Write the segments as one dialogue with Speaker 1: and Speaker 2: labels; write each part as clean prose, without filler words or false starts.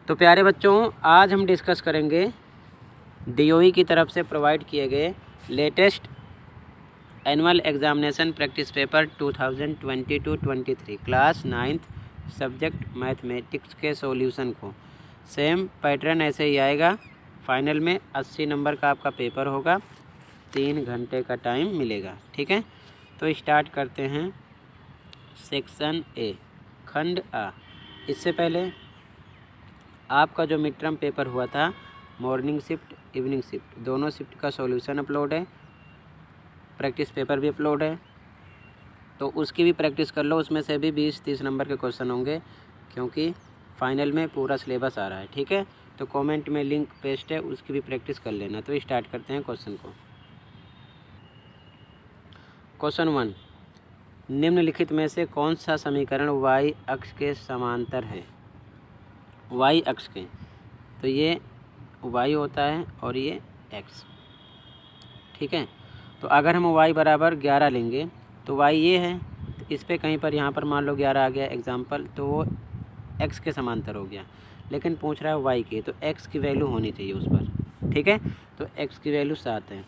Speaker 1: तो प्यारे बच्चों, आज हम डिस्कस करेंगे डीओई की तरफ से प्रोवाइड किए गए latest annual examination practice paper 2022-23 class 9th subject mathematics के सॉल्यूशन को। सेम पैटर्न ऐसे ही आएगा। फाइनल में 80 नंबर का आपका पेपर होगा, 3 घंटे का टाइम मिलेगा। ठीक है, तो स्टार्ट करते हैं। सेक्शन ए, खंड आ। इससे पहले आपका जो मिड टर्म पेपर हुआ था, मॉर्निंग शिफ्ट इवनिंग शिफ्ट दोनों शिफ्ट का सॉल्यूशन अपलोड है, प्रैक्टिस पेपर भी अपलोड है, तो उसकी भी प्रैक्टिस कर लो। उसमें से भी 20-30 नंबर के क्वेश्चन होंगे, क्योंकि फाइनल में पूरा सिलेबस आ रहा है। ठीक है, तो कमेंट में लिंक पेस्ट है, उसकी भी प्रैक्टिस कर लेना। तो स्टार्ट करते हैं क्वेश्चन को। क्वेश्चन 1, निम्नलिखित में से कौन सा समीकरण वाई अक्ष के समांतर है? वाई अक्ष के, तो ये वाई होता है और ये एक्स। ठीक है, तो अगर हम y बराबर 11 लेंगे तो y ये है, तो इस पर कहीं पर यहाँ पर मान लो 11 आ गया एग्जाम्पल, तो वो x के समांतर हो गया। लेकिन पूछ रहा है y के, तो x की वैल्यू होनी चाहिए उस पर। ठीक है, तो x की वैल्यू 7 है।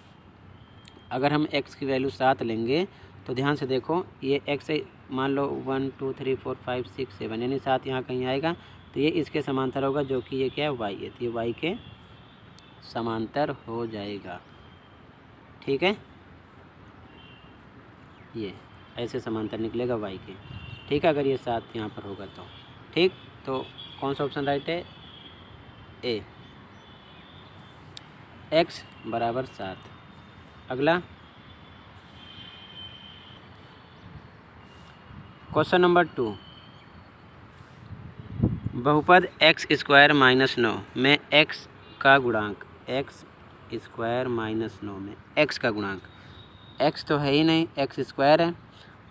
Speaker 1: अगर हम x की वैल्यू 7 लेंगे तो ध्यान से देखो, ये x मान लो 1 2 3 4 5 6 7 यानी 7 यहाँ कहीं आएगा, तो ये इसके समांतर होगा, जो कि ये क्या है, y है। तो ये y के समांतर हो जाएगा। ठीक है, ये ऐसे समांतर निकलेगा y के। ठीक है, अगर ये 7 यहाँ पर होगा तो। ठीक, तो कौन सा ऑप्शन राइट है? ए, x बराबर 7। अगला क्वेश्चन नंबर 2, बहुपद एक्स स्क्वायर माइनस 9 में x का गुणांक, x स्क्वायर माइनस 9 में x का गुणांक, x तो है ही नहीं, x स्क्वायर है।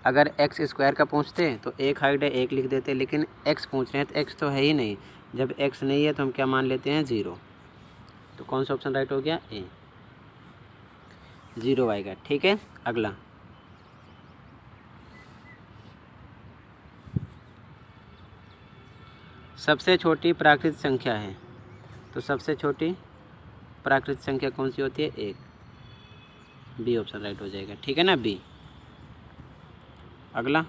Speaker 1: अगर x स्क्वायर का पूछते तो एक हाइट है, एक लिख देते, लेकिन x पूछ रहे हैं तो x तो है ही नहीं। जब x नहीं है तो हम क्या मान लेते हैं? 0। तो कौन सा ऑप्शन राइट हो गया? ए, 0 आएगा। ठीक है, अगला सबसे छोटी प्राकृतिक संख्या है, तो सबसे छोटी प्राकृतिक संख्या कौन सी होती है? 1। बी ऑप्शन राइट हो जाएगा। ठीक है ना, बी। अगला,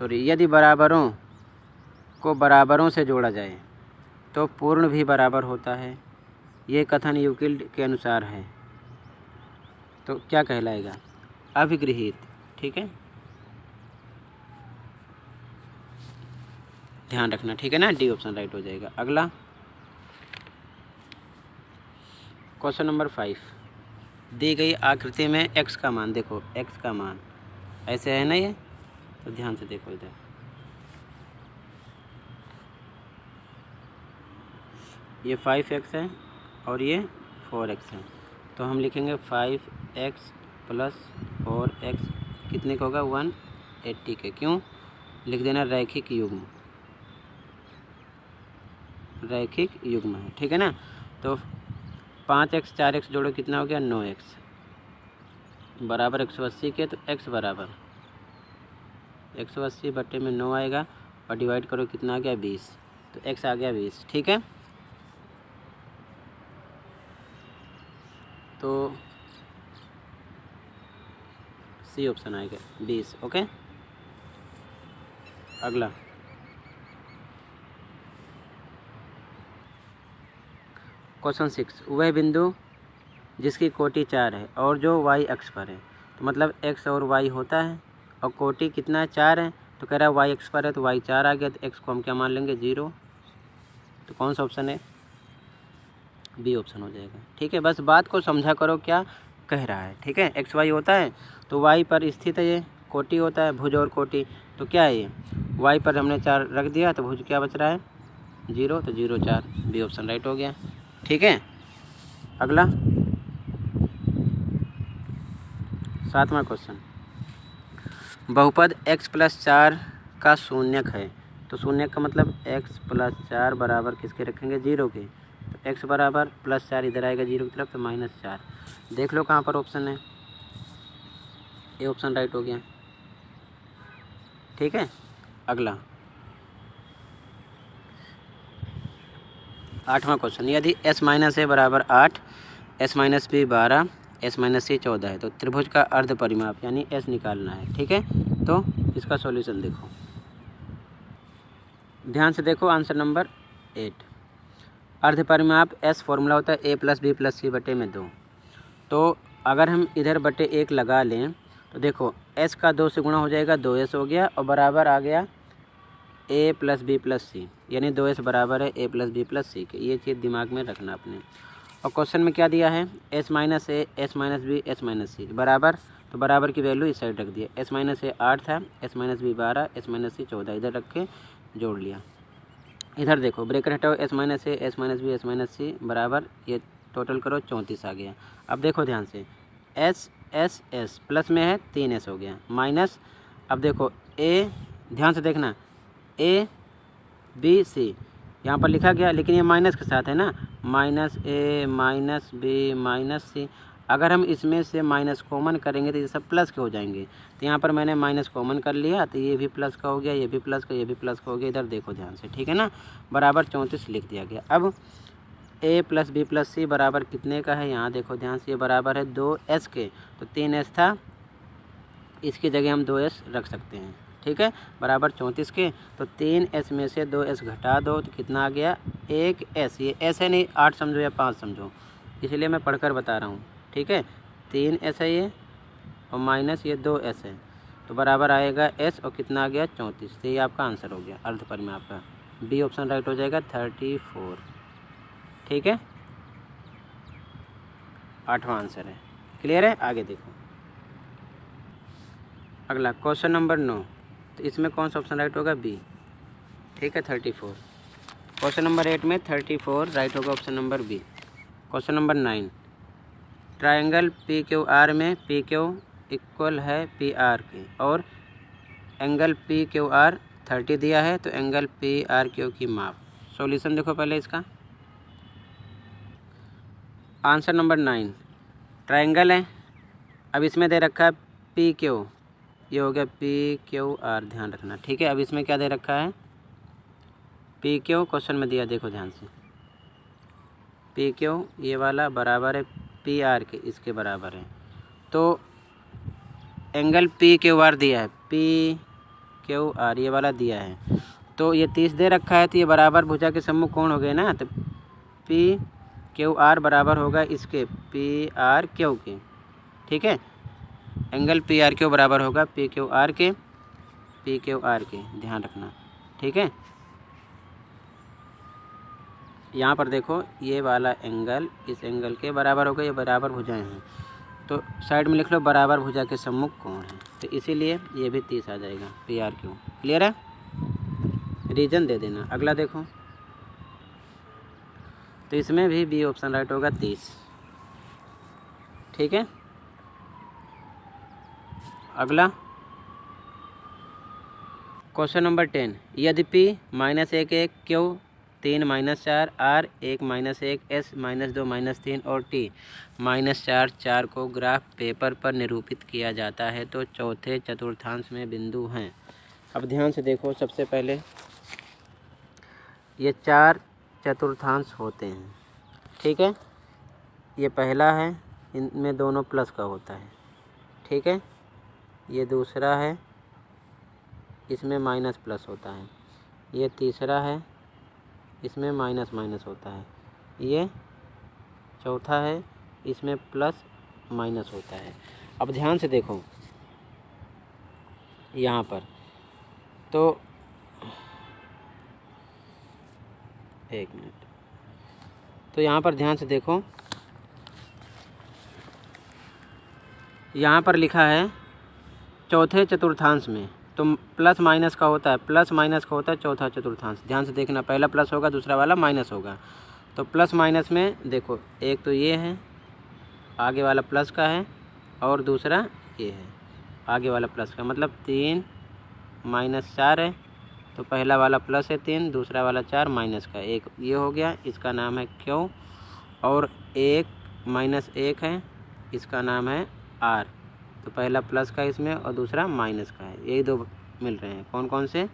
Speaker 1: यदि बराबरों को बराबरों से जोड़ा जाए तो पूर्ण भी बराबर होता है। ये कथन यूक्लिड के अनुसार है, तो क्या कहलाएगा? अभिगृहित। ठीक है, ध्यान रखना। ठीक है ना, डी ऑप्शन राइट हो जाएगा। अगला क्वेश्चन नंबर 5, दी गई आकृति में x का मान, देखो x का मान ऐसे है ना, ये तो ध्यान से देखो इधर, ये 5x है और ये 4x है। तो हम लिखेंगे 5x प्लस 4x कितने का होगा? 180 के। क्यों लिख देना? रैखिक युग्म, रैखिक युग्म है। ठीक है ना, तो 5x 4x जोड़ो कितना हो गया? 9x बराबर 180 के। तो x बराबर 180 बट्टे में 9 आएगा और डिवाइड करो कितना आ गया? 20। तो x आ गया 20। ठीक है, तो सी ऑप्शन आएगा 20। ओके, अगला क्वेश्चन 6, वह बिंदु जिसकी कोटि 4 है और जो y अक्ष पर है, तो मतलब x और y होता है और कोटि कितना है? 4 है। तो कह रहा है y अक्ष पर है, तो y 4 आ गया, तो x को हम क्या मान लेंगे? 0। तो कौन सा ऑप्शन है? बी ऑप्शन हो जाएगा। ठीक है, बस बात को समझा करो क्या कह रहा है। ठीक है, एक्स वाई होता है तो y पर स्थित है, ये कोटि होता है, भुज और कोटि। तो क्या है ये? y पर हमने 4 रख दिया, तो भुज क्या बच रहा है? 0। तो 0 4, बी ऑप्शन राइट हो गया। ठीक है, अगला 7वां क्वेश्चन, बहुपद x प्लस 4 का शून्यक है। तो शून्यक का मतलब x प्लस 4 बराबर किसके रखेंगे? 0 के। तो x बराबर प्लस 4 इधर आएगा 0 की तरफ, तो -4। देख लो कहाँ पर ऑप्शन है, ये ऑप्शन राइट हो गया। ठीक है, अगला 8वां क्वेश्चन, यदि s माइनस ए बराबर 8, s minus B 12, s minus C 14 है तो त्रिभुज का अर्ध परिमाप यानी s निकालना है। ठीक है, तो इसका सॉल्यूशन देखो, ध्यान से देखो आंसर नंबर 8। अर्ध परिमाप s फॉर्मूला होता है a प्लस बी प्लस सी बटे में 2। तो अगर हम इधर बटे 1 लगा लें तो देखो s का 2 से गुणा हो जाएगा, 2s हो गया और बराबर आ गया a प्लस बी प्लस सी, यानी 2s बराबर है a प्लस बी प्लस सी के। ये चीज़ दिमाग में रखना अपने। और क्वेश्चन में क्या दिया है, s minus A, s minus B, s minus C बराबर, तो बराबर की वैल्यू इस साइड रख दिया। s माइनस ए 8 था, s minus B 12, s minus C 14, इधर रख के जोड़ लिया। इधर देखो ब्रेकर हटाओ, s minus A, s minus B, s minus C बराबर, ये टोटल करो 34 आ गया। अब देखो ध्यान से, s प्लस में है 3s हो गया, माइनस, अब देखो a, ध्यान से देखना, a बी सी यहाँ पर लिखा गया, लेकिन ये माइनस के साथ है ना, माइनस ए माइनस बी माइनस सी। अगर हम इसमें से माइनस कॉमन करेंगे तो ये सब प्लस के हो जाएंगे। तो यहाँ पर मैंने माइनस कॉमन कर लिया, तो ये भी प्लस का हो गया, ये भी प्लस का, ये भी प्लस का हो गया। इधर देखो ध्यान से, ठीक है ना, बराबर 34 लिख दिया गया। अब a प्लस बी प्लस सी बराबर कितने का है, यहाँ देखो ध्यान से, ये बराबर है 2s के, तो 3s था, इसकी जगह हम 2s रख सकते हैं। ठीक है, बराबर 34 के, तो 3s में से 2s घटा दो तो कितना आ गया, 1s। ये s है नहीं, 8 समझो या 5 समझो, इसलिए मैं पढ़कर बता रहा हूँ। ठीक है, 3s है ये और माइनस ये 2s है, तो बराबर आएगा s और कितना आ गया 34। तो ये आपका आंसर हो गया अर्ध परिमाप का, बी ऑप्शन राइट हो जाएगा 34। ठीक है, 8वां आंसर है। क्लियर है, आगे देखो अगला क्वेश्चन नंबर 9, तो इसमें कौन सा ऑप्शन राइट होगा, बी। ठीक है, 34। क्वेश्चन नंबर 8 में 34 राइट होगा option number B. Question number 9, triangle P Q R में पी क्यू इक्वल है पी आर के और एंगल पी क्यू आर 30 दिया है, तो एंगल पी आर क्यू की माप। सॉल्यूशन देखो पहले इसका, आंसर नंबर 9 ट्रायंगल है। अब इसमें दे रखा है पी क्यू, ये हो गया पी क्यू आर, ध्यान रखना। ठीक है, अब इसमें क्या दे रखा है, पी क्यू क्वेश्चन में दिया, देखो ध्यान से, पी क्यू ये वाला बराबर है पी आर के, इसके बराबर है। तो एंगल पी क्यू आर दिया है, पी क्यू आर ये वाला दिया है, तो ये 30 दे रखा है, तो ये बराबर भुजा के सम्मुख कोण हो गए ना, तो पी क्यू आर बराबर होगा इसके पी आर क्यू के। ठीक है, एंगल पी आर क्यू बराबर होगा पी क्यू आर के, पी क्यू आर के, ध्यान रखना। ठीक है, यहाँ पर देखो ये वाला एंगल इस एंगल के बराबर होगा, ये बराबर भुजाएं हैं, तो साइड में लिख लो बराबर भुजा के सम्मुख कोण है, तो इसीलिए ये भी 30 आ जाएगा पी आर क्यू। क्लियर है, रीजन दे देना। अगला देखो, तो इसमें भी बी ऑप्शन राइट होगा 30। ठीक है, अगला क्वेश्चन नंबर 10, यदि पी -1 1 क्यू 3 -4 आर 1 -1 एस -2 -3 और टी -4 4 को ग्राफ पेपर पर निरूपित किया जाता है तो चौथे चतुर्थांश में बिंदु हैं। अब ध्यान से देखो, सबसे पहले ये 4 चतुर्थांश होते हैं। ठीक है, ये पहला है, इनमें दोनों प्लस का होता है। ठीक है, ये दूसरा है, इसमें माइनस प्लस होता है। ये तीसरा है, इसमें माइनस माइनस होता है। ये चौथा है, इसमें प्लस माइनस होता है। अब ध्यान से देखो यहाँ पर, तो एक मिनट, तो यहाँ पर ध्यान से देखो, यहाँ पर लिखा है चौथे चतुर्थांश में, तो प्लस माइनस का होता है, प्लस माइनस का होता है चौथा चतुर्थांश। ध्यान से देखना, पहला प्लस होगा, दूसरा वाला माइनस होगा। तो प्लस माइनस में देखो, एक तो ये है, आगे वाला प्लस का है, और दूसरा ये है, आगे वाला प्लस का, मतलब 3 -4 है, तो पहला वाला प्लस है 3, दूसरा वाला 4 माइनस का 1, ये हो गया, इसका नाम है क्यू। और 1 -1 है, इसका नाम है आर। तो पहला प्लस का इसमें और दूसरा माइनस का है, यही दो मिल रहे हैं। कौन कौन से,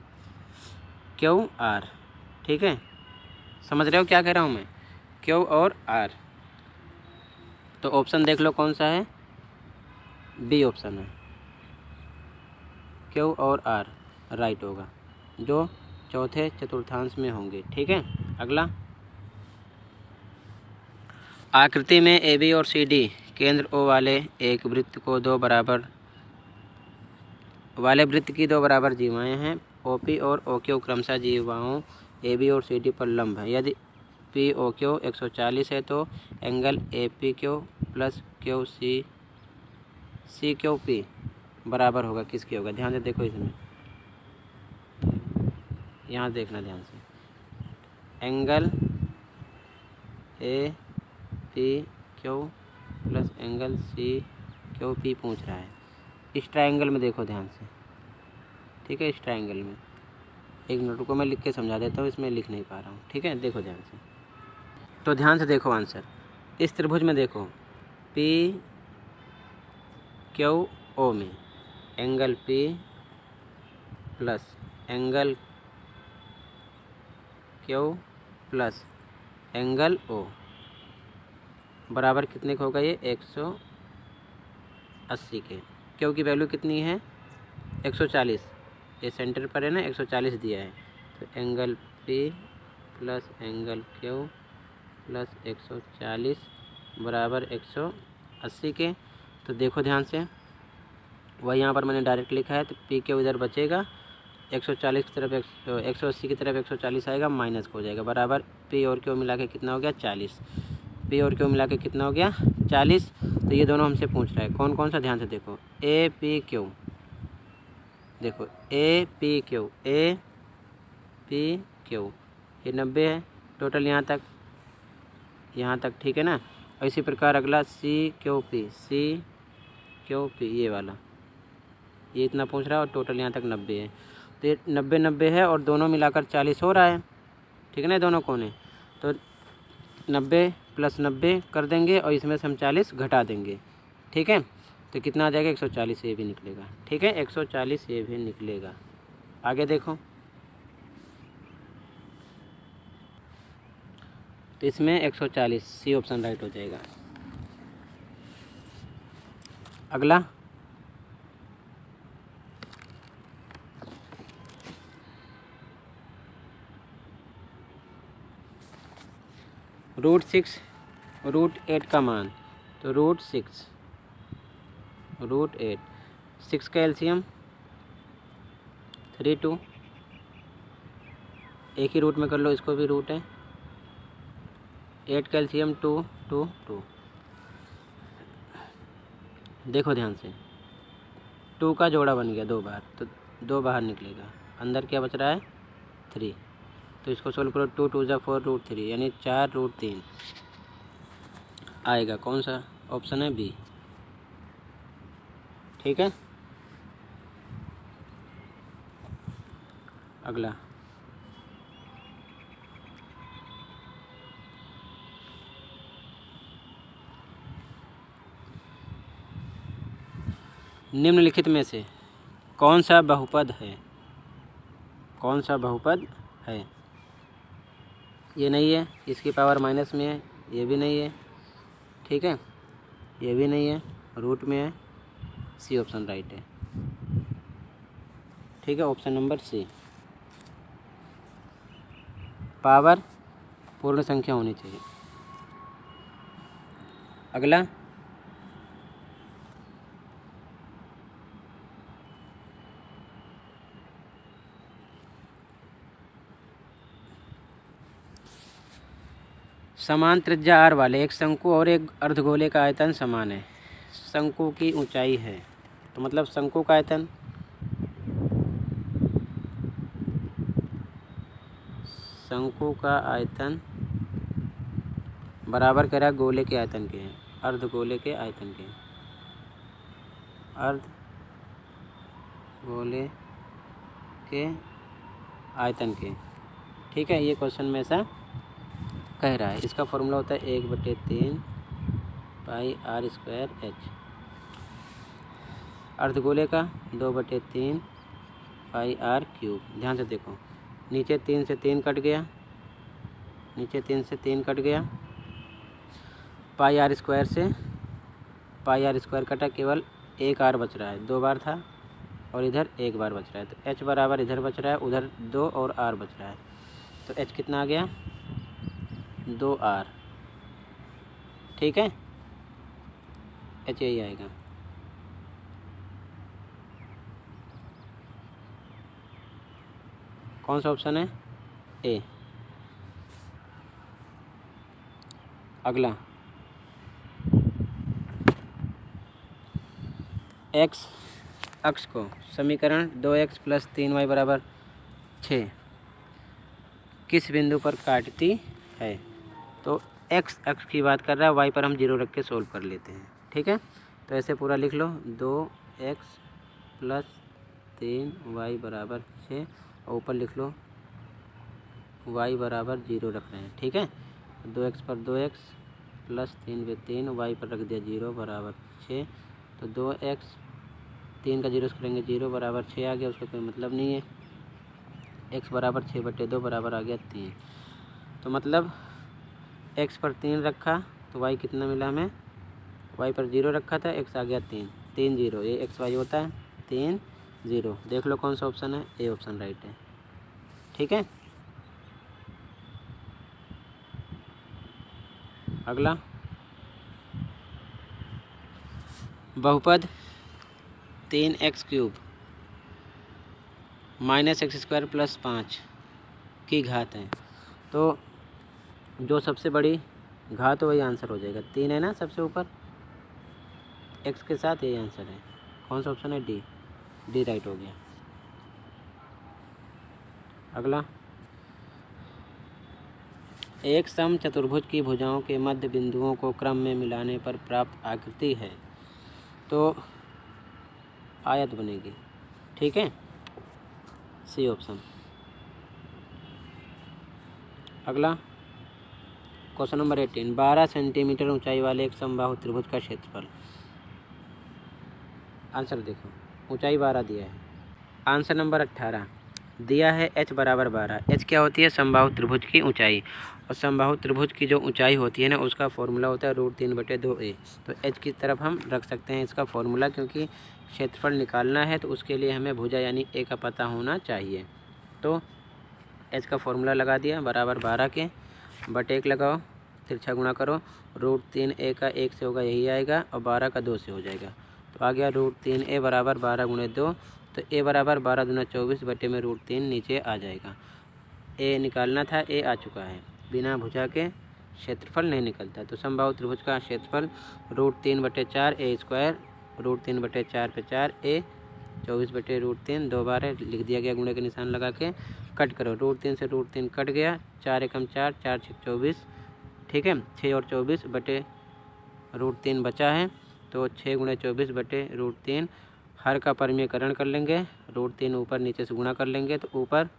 Speaker 1: क्यू आर। ठीक है, समझ रहे हो क्या कह रहा हूँ मैं, क्यू और आर। तो ऑप्शन देख लो कौन सा है, बी ऑप्शन है, क्यू और आर राइट होगा, जो चौथे चतुर्थांश में होंगे। ठीक है, अगला, आकृति में ए बी और सी डी केंद्र ओ वाले एक वृत्त को दो बराबर वाले वृत्त की दो बराबर जीवाएँ हैं। ओ पी और ओ क्यू क्रमशः जीवाओं ए बी और सी डी पर लंब है। यदि पी ओ क्यू 140 है तो angle A P Q plus Q C C Q P बराबर होगा किसके होगा। ध्यान से देखो, इसमें यहाँ देखना ध्यान से, angle A P Q plus angle C Q P पूछ रहा है। इस ट्रायंगल में देखो ध्यान से। ठीक है, इस ट्रायंगल में एक मिनट को मैं लिख के समझा देता हूँ, इसमें लिख नहीं पा रहा हूँ। ठीक है, देखो ध्यान से, तो ध्यान से देखो आंसर। इस त्रिभुज में देखो, पी क्यू ओ में angle P plus angle Q plus angle O बराबर कितने का होगा, ये 180 के। क्यू की वैल्यू कितनी है, 140, ये सेंटर पर है ना, 140 दिया है। तो angle P plus angle Q plus 140 बराबर 180 के। तो देखो ध्यान से, वह यहाँ पर मैंने डायरेक्ट लिखा है, तो पी क्यू इधर बचेगा, 140 की तरफ 180 की तरफ 140 आएगा, माइनस हो जाएगा, बराबर पी और क्यू मिला के कितना हो गया, 40। पी और क्यू मिला के कितना हो गया, 40। तो ये दोनों हमसे पूछ रहा है कौन कौन सा। ध्यान से देखो, ए पी क्यू, देखो ए पी क्यू, ए पी क्यू, ये 90 है टोटल यहाँ तक। ठीक है ना। और इसी प्रकार अगला सी क्यू पी, ये वाला, ये इतना पूछ रहा है और टोटल यहाँ तक 90 है। तो ये 90 है और दोनों मिलाकर 40 हो रहा है। ठीक है ना, दोनों कोने, तो 90 प्लस 90 कर देंगे और इसमें से हम 40 घटा देंगे। ठीक है, तो कितना आ जाएगा, 140 ये भी निकलेगा। ठीक है, 140 ये भी निकलेगा। आगे देखो, तो इसमें 140 सी ऑप्शन राइट हो जाएगा। अगला, √6 √8 का मान, तो √6 √8, 6 का एलसीएम 3 2, एक ही रूट में कर लो, इसको भी रूट है। 8 का एलसीएम 2 2 2। देखो ध्यान से, 2 का जोड़ा बन गया 2 बार, तो 2 बाहर निकलेगा, अंदर क्या बच रहा है, 3। तो इसको सोल्व करो, 2 2 ज़ा 4 √3, यानी 4 √3 आएगा। कौन सा ऑप्शन है, बी। ठीक है, अगला, निम्नलिखित में से कौन सा बहुपद है, कौन सा बहुपद है। ये नहीं है, इसकी पावर माइनस में है, ये भी नहीं है। ठीक है, ये भी नहीं है, रूट में है, सी ऑप्शन राइट है। ठीक है, ऑप्शन नंबर सी, पावर पूर्ण संख्या होनी चाहिए। अगला, समान त्रिज्या आर वाले एक शंकु और एक अर्धगोले का आयतन समान है। शंकु की ऊंचाई है, तो मतलब शंकु का आयतन, शंकु का आयतन बराबर करा गोले के आयतन के, अर्धगोले के आयतन के, अर्धगोले के आयतन के। ठीक है, ये क्वेश्चन में ऐसा कह रहा है। इसका फॉर्मूला होता है 1/3 पाई r²h। अर्धगोले का 2/3 पाई r³। ध्यान से देखो, नीचे 3 से 3 कट गया, नीचे 3 से 3 कट गया, पाई आर स्क्वायर से पाई आर स्क्वायर कटा, केवल एक आर बच रहा है, 2 बार था और इधर 1 बार बच रहा है, तो एच बराबर इधर बच रहा है, उधर 2 और आर बच रहा है, तो एच कितना आ गया 2 आर। ठीक है, एच यही आएगा। कौन सा ऑप्शन है? ए। अगला एक्स अक्ष को समीकरण 2x + 3y = 6 किस बिंदु पर काटती है? तो एक्स अक्ष की बात कर रहा है, वाई पर हम 0 रख के सोल्व कर लेते हैं। ठीक है, तो ऐसे पूरा लिख लो, 2x + 3y = 6 और ऊपर लिख लो y = 0 रख रहे हैं। ठीक है, 2x पर 2x + 3 पे 3, y पर रख दिया 0 = 6, तो 2x 3 का 0 करेंगे 0 = 6 आ गया, उसका कोई मतलब नहीं है। x = 6/2 बराबर आ गया 3। तो मतलब x पर 3 रखा तो y कितना मिला हमें? y पर 0 रखा था, x आ गया 3, 3 0, ये x y होता है 3 0। देख लो कौन सा ऑप्शन है, ए ऑप्शन राइट है। ठीक है, अगला बहुपद 3x³ - x² + 5 की घात है। तो जो सबसे बड़ी घात हो वही आंसर हो जाएगा। 3 है ना सबसे ऊपर, x के साथ यही आंसर है। कौन सा ऑप्शन है? डी, डी राइट हो गया। अगला एक सम चतुर्भुज की भुजाओं के मध्य बिंदुओं को क्रम में मिलाने पर प्राप्त आकृति है, तो आयत बनेगी। ठीक है, सी ऑप्शन। अगला क्वेश्चन नंबर 18, 12 सेंटीमीटर ऊंचाई वाले एक समबाहु त्रिभुज का क्षेत्रफल। आंसर देखो, ऊंचाई 12 दिया है। आंसर नंबर 18 दिया है h = 12। h क्या होती है? समबाहु त्रिभुज की ऊंचाई, और समबाहु त्रिभुज की जो ऊंचाई होती है ना, उसका फॉर्मूला होता है √3/2a। तो h की तरफ हम रख सकते हैं इसका फॉर्मूला, क्योंकि क्षेत्रफल निकालना है तो उसके लिए हमें भुजा यानी a का पता होना चाहिए। तो h का फॉर्मूला लगा दिया, बराबर 12 के बटे 1 लगाओ, तिरछा गुणा करो, √3a का 1 से होगा यही आएगा, और 12 का 2 से हो जाएगा, तो आ गया √3a = 12 × 2, तो a = 12 दूना 24 बटे में √3 नीचे आ जाएगा। a निकालना था, a आ चुका है। बिना भुजा के क्षेत्रफल नहीं निकलता, तो समबाहु त्रिभुज का क्षेत्रफल √3/4 a², √3/4 पे 4 a, 24/√3 2 बार है, लिख दिया गया गुणे के निशान लगा के। कट करो, √3 से √3 कट गया, 4 एकम 4, 4 6 24। ठीक है, 6 और 24 बटे √3 बचा है, तो 6 × 24 बटे √3, हर का परिमेयकरण कर लेंगे, √3 ऊपर नीचे से गुणा कर लेंगे, तो ऊपर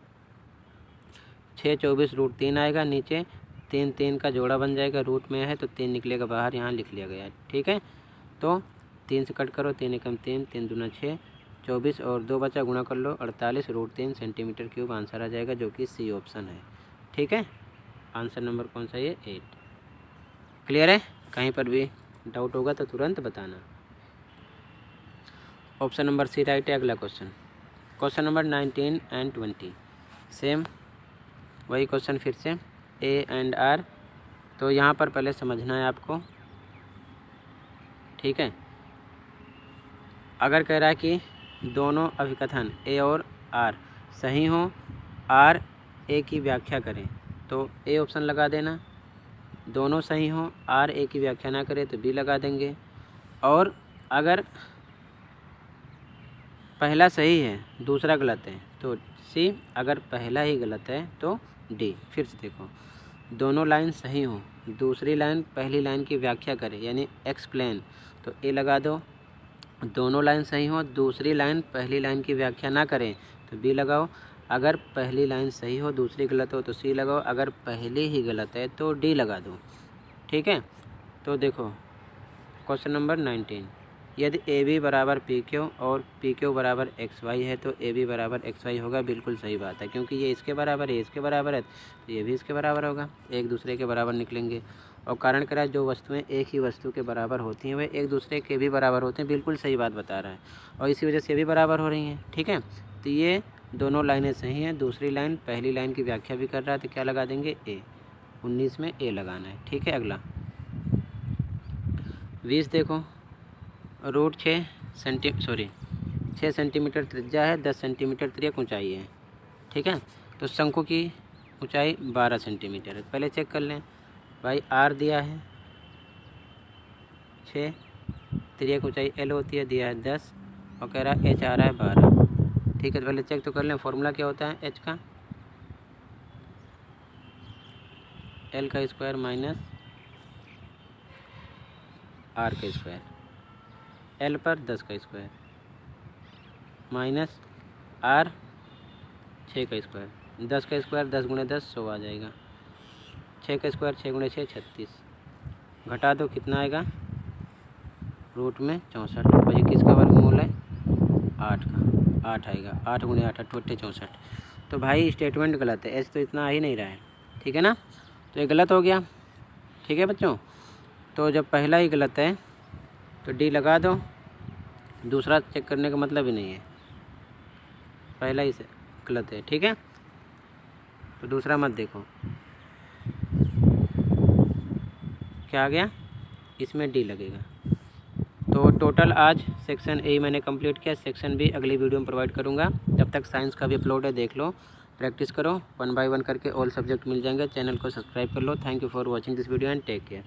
Speaker 1: 6 24 √3 आएगा, नीचे 3 3 का जोड़ा बन जाएगा, रूट में है तो 3 निकलेगा बाहर, यहाँ लिख लिया गया है। ठीक है, तो 3 से कट करो, 3 एकम 3, 3 दूना 6, 24 और 2 बचा, गुणा कर लो, 48 √3 सेंटीमीटर³ आंसर आ जाएगा, जो कि सी ऑप्शन है। ठीक है, आंसर नंबर कौन सा? ये 8। क्लियर है? कहीं पर भी डाउट होगा तो तुरंत बताना। ऑप्शन नंबर सी राइट है। अगला question, question number 19 and 20 same वही क्वेश्चन, फिर से ए एंड आर। तो यहाँ पर पहले समझना है आपको। ठीक है, अगर कह रहा है कि दोनों अभिकथन ए और आर सही हों, आर ए की व्याख्या करें, तो ए ऑप्शन लगा देना। दोनों सही हों, आर ए की व्याख्या ना करे तो बी लगा देंगे। और अगर पहला सही है दूसरा गलत है तो सी, अगर पहला ही गलत है तो डी। फिर से देखो, दोनों लाइन सही हों, दूसरी लाइन पहली लाइन की व्याख्या करे यानी एक्सप्लेन, तो ए लगा दो। दोनों लाइन सही हों, दूसरी लाइन पहली लाइन की व्याख्या ना करें तो बी लगाओ। अगर पहली लाइन सही हो दूसरी गलत हो तो सी लगाओ। अगर पहली ही गलत है तो डी लगा दो। ठीक है, तो देखो क्वेश्चन नंबर 19, यदि ए बी बराबर पी क्यू और पी क्यू बराबर एक्स वाई है तो ए बी बराबर एक्स वाई होगा। बिल्कुल सही बात है, क्योंकि ये इसके बराबर है, इसके बराबर है, तो ये भी इसके बराबर होगा, एक दूसरे के बराबर निकलेंगे। और कारण कह रहा है जो वस्तुएं एक ही वस्तु के बराबर होती हैं वे एक दूसरे के भी बराबर होते हैं। बिल्कुल सही बात बता रहा है, और इसी वजह से ये भी बराबर हो रही हैं। ठीक है, तो ये दोनों लाइनें सही हैं। दूसरी लाइन पहली लाइन की व्याख्या भी कर रहा है, तो क्या लगा देंगे, ए। 19 में ए लगाना है। ठीक है, अगला 20 देखो, रूट 6 सेंटीमीटर त्रिज्या है, 10 सेंटीमीटर त्रिज्या ऊंचाई है। ठीक है, तो शंकु की ऊंचाई 12 सेंटीमीटर है। पहले चेक कर लें भाई, आर दिया है 6, त्रिज्या की ऊंचाई एल होती है, दिया है 10, और कह रहा है एच आ रहा है 12। ठीक है, तो पहले चेक तो कर लें, फॉर्मूला क्या होता है एच का, एल का स्क्वायर माइनस आर का स्क्वायर, एल पर 10 का स्क्वायर माइनस आर 6 का स्क्वायर। 10 का स्क्वायर 10 गुणे 10 100 आ जाएगा। 6 का स्क्वायर 6 गुणे 6 36, घटा दो कितना आएगा, रूट में 64। भाई किसका वर्गमूल है, 8 का, 8 आएगा, 8 गुणे 8 अट्ठे 64। तो भाई स्टेटमेंट गलत है, एच तो इतना आ ही नहीं रहा है। ठीक है ना, तो ये गलत हो गया। ठीक है बच्चों, तो जब पहला ही गलत है तो डी लगा दो, दूसरा चेक करने का मतलब ही नहीं है, पहला ही से गलत है। ठीक है, तो दूसरा मत देखो, क्या आ गया, इसमें डी लगेगा। तो टोटल आज सेक्शन ए मैंने कंप्लीट किया, सेक्शन बी अगली वीडियो में प्रोवाइड करूँगा। जब तक साइंस का भी अपलोड है देख लो, प्रैक्टिस करो, 1 बाय 1 करके ऑल सब्जेक्ट मिल जाएंगे। चैनल को सब्सक्राइब कर लो। Thank you for watching this video and take care.